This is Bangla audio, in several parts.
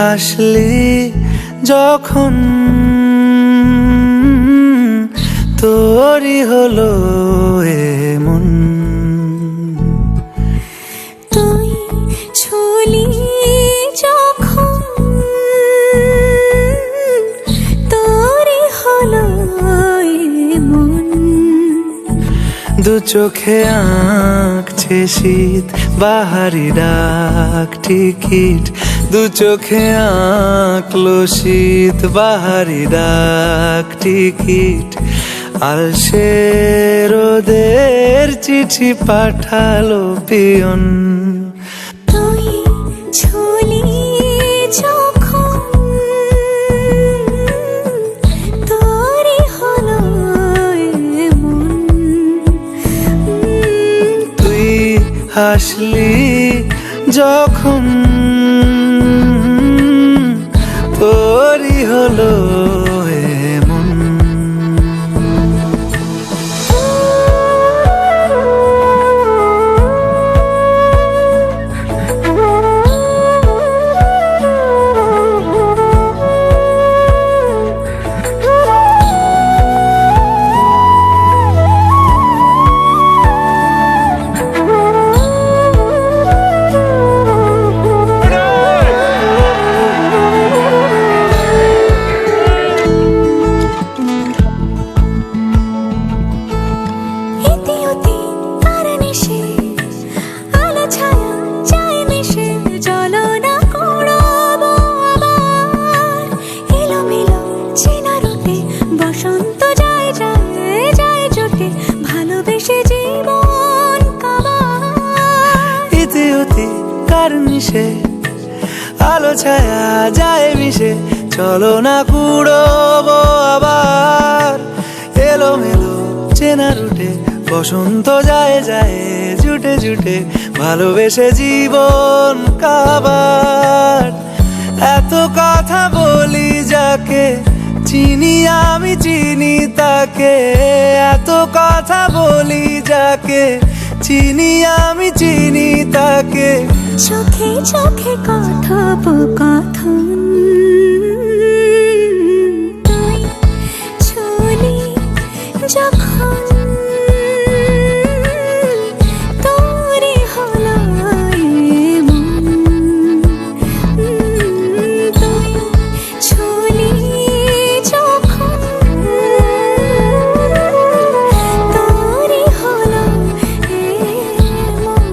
হাসলি যখন তোরই হলো এমন। তুই ছুলি যখন তোরই হলো এমন। দু চোখে আঁকছে শীত বাহারি ডাক টিকিট, দু চোখে আঁকলো শীত বাহারি ডাক টিকিট। আলসে রোদের চিঠি পাঠালো পিয়ন। তুই ছুলি যখন তোরই হলো এমন। তুই হাসলি যখন তোরই হলো এমন। বসন্ত যায় যায় যায় জোটে ভালোবেসে জীবন কাবার। ইতি উতি কার নিশে আলো ছায়া যায় মিশে, চলো না কুড়োবো আবার। এলো মেলো চেনা রুটে বসন্ত যায় যায় জুটে জুটে ভালোবেসে জীবন কাবার। এত কথা বলি যাকে চিনি আমি চিনি তাকে, এত কথা বলি যাকে চিনি আমি চিনি তাকে। চোখে চোখে কথোপকথন। তুই ছুলি যখন তোরই হলো এমন। তুই ছুলি যখন তোরই হলো এমন।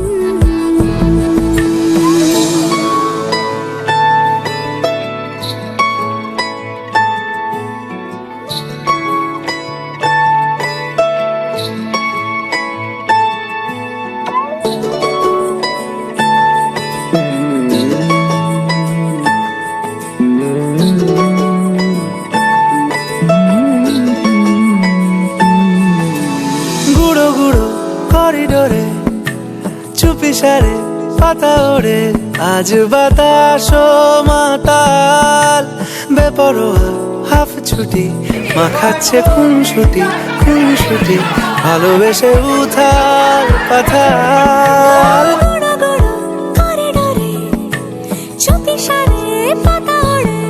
গুঁড়ো গুঁড়ো করিডোরে চুপি সারে পাতা ওড়ে, আজ বাতাস মাতাল বেপরোয়া হাফ ছুটি মাখাচ্ছে খুনসুটি খুনসুটি ভালোবেসে উথাল পাথাল। গুঁড়ো গুঁড়ো করিডোরে চুপি সারে পাতা ওড়ে,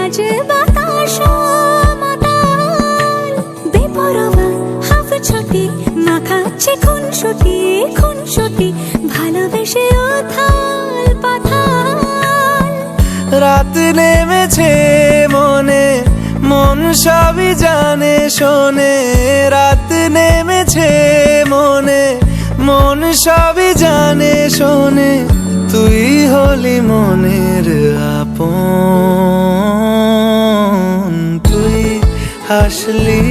আজ বাতাস মাতাল বেপরোয়া হাফ ছুটি মাখাচ্ছে খুনসুটি খুনসুটি ভালোবেসে উথাল পাথাল। রাত নেমেছে মনে মন সবই জানে শোনে, রাত নেমেছে মনে মন সবই জানে শোনে। তুই হলি মনের আপন, তুই হাসলি